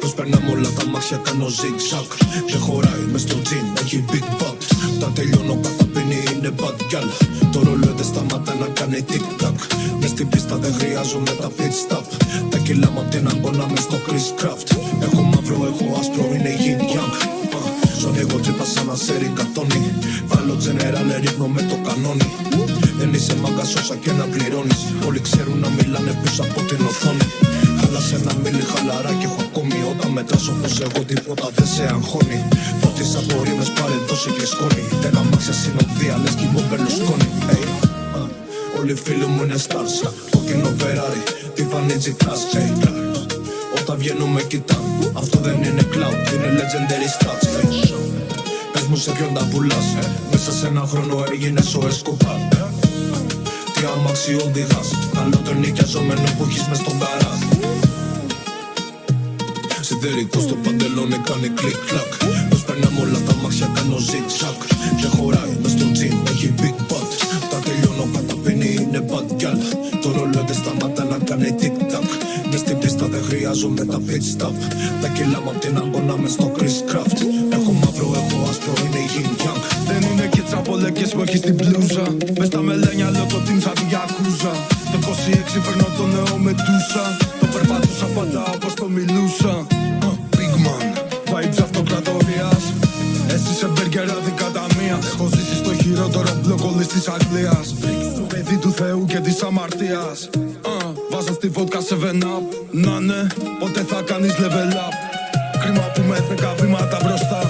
Προσπερνάμε όλα τα μάτια, κάνω zigzag. Δεν χωράει μες στο τζιν, έχει big butt. Τα τελειώνω καταπίνει, είναι bad gal. Το ρολόι δεν σταματά να κάνει tic-tac. Μες στην πίστα δεν χρειάζομαι τα pit stop. Τα κιλά μου απ' την αγώνα μες στο Chris Craft. Έχω μαύρο, έχω άσπρο, είναι yin yang. Στον εγώ τρύπα σαν αστέρι κατώνει. Βάλω general, ρίχνω με το κανόνι. Δεν είσαι μάγκας όσα και να πληρώνεις. Όλοι ξέρουν να μιλάνε πίσω από την οθόνη. Χάλασε ένα μίλι χαλαρά και έχω ακόμη. Όταν μετράς όπως εγώ τίποτα δεν σε αγχώνει. Φώτισα από ρήμες, πάρε δώσε και σκόνη. Τέκα μάξια συνοδεία λες κι είμαι Μπερλουσκόνη. Όλοι οι φίλοι μου είναι stars. Κόκκινο Ferrari, τη βανίτζι τρας. Όταν βγαίνουμε κοιτάν, αυτό δεν είναι cloud, είναι legendary stats. Πες μου σε ποιον τα πουλάς. Μέσα σε ένα χρόνο έγινες ο Εσκοπάρ. Τι αμάξι οδηγάς, καλό το νοικιαζόμενο που έχεις μες στον καράζ. Σιδερικό στο παντελόνι κάνει κλικ-κλακ. Προσπερνάμε όλα τα μάξια, κάνω zigzag. Δεν χωράει μες στο τζιν, έχει big butt. Τα τελειώνω καταπίνει, είναι bad gal. Το ρολόι δεν σταματά να κάνει tic-tac. Μες στην πίστα δεν χρειάζομαι τα pit stop. Τα κιλά μου απ' την αγώνα μες στο Chris Craft. Έχω μαύρο, έχω άσπρο, είναι yin yang. Δεν είναι και τσαπολέκες που έχει στην πλούζα. Μες στα μελένια λέω το team σαν του Yakuza. Το 26 φέρνω το νέο μετούσα. Το περπατούσα πάντα όπως το μιλούσα. Big man, vibes αυτοκρατορίας. Εσύ σε μπέργκερ αδικαταμίας. Έχω ζήσει στο χειρότερο μπλοκ όλης της Αγγλίας. Παιδί του Θεού και της αμαρτίας. Βάζω στη βότκα 7up. Να ναι, ποτέ θα κάνεις level up. Κρίμα που με 10 βήματα μπροστά.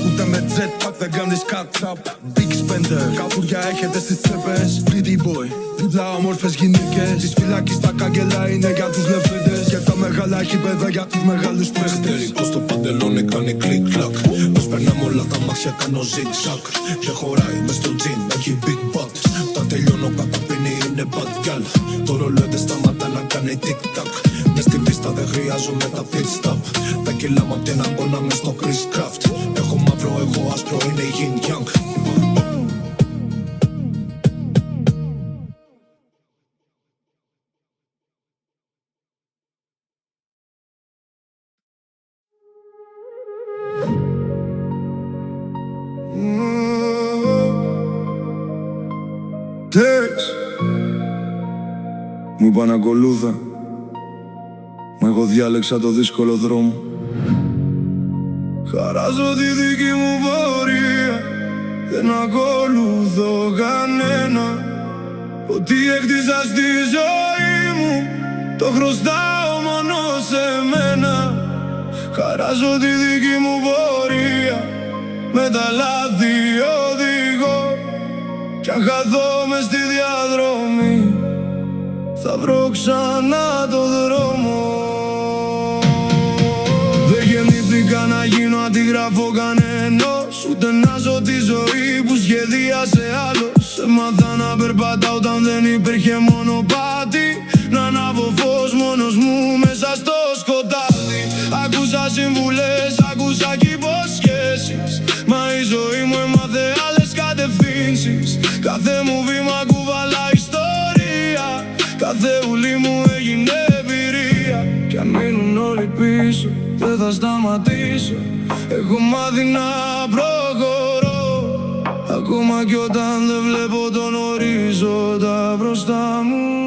Ούτε με jetpack δεν κάνεις catch-up. Big spender, καφουριά έχετε στις τσέπες. Pretty boy, δίπλα όμορφες γυναίκες. Της φυλάκης τα κάγκελα είναι για τους λεβέντες. Και τα μεγάλα γήπεδα για τους μεγάλους παίχτες. Στερικό στο παντελόνι κάνει κλικ-κλακ. Προσπερνάμε όλα τα μάτια, κάνω zigzag. Δεν χωράει μες στο τζιν, έχει big butt. Τα τελειώνω καταπίνει, είναι bad gal. Το ρολόι δεν σταματά να κάνει tic-tac. Μες στην πίστα δεν χρειάζομαι τα pit stop. Τα κιλά μου απ' την αγώνα μες στο Chris Craft. Έχω μαύρο, έχω άσπρο, είναι yin yang. Μου είπαν ακολούθα, μα εγώ διάλεξα το δύσκολο δρόμο. Χαράζω τη δική μου πορεία, δεν ακολουθώ κανένα. Ό,τι έκτισα στη ζωή μου, το χρωστάω μόνο σε μένα. Χαράζω τη δική μου πορεία, με τα λάθη οδηγώ. Κι αν χαθώ μες στη διαδρομή, θα βρω ξανά το δρόμο. Δεν γεννήθηκα να γίνω αντίγραφο κανένας, ούτε να ζω τη ζωή που σχεδίασε άλλος. Έμαθα να περπατάω όταν δεν υπήρχε μονοπάτι, να ανάβω φως μόνος μου μέσα στο σκοτάδι. Άκουσα συμβουλές, άκουσα κι υποσχέσεις, μα η ζωή μου έμαθε άλλες κατευθύνσεις. Κάθε μου βήμα κουβαλά ιστορία, κάθε ουλή μου έγινε εμπειρία. Κι αν μείνουν όλοι πίσω, δεν θα σταματήσω. Έχω μάθει να προχωρώ, ακόμα κι όταν δεν βλέπω τον ορίζοντα μπροστά μου.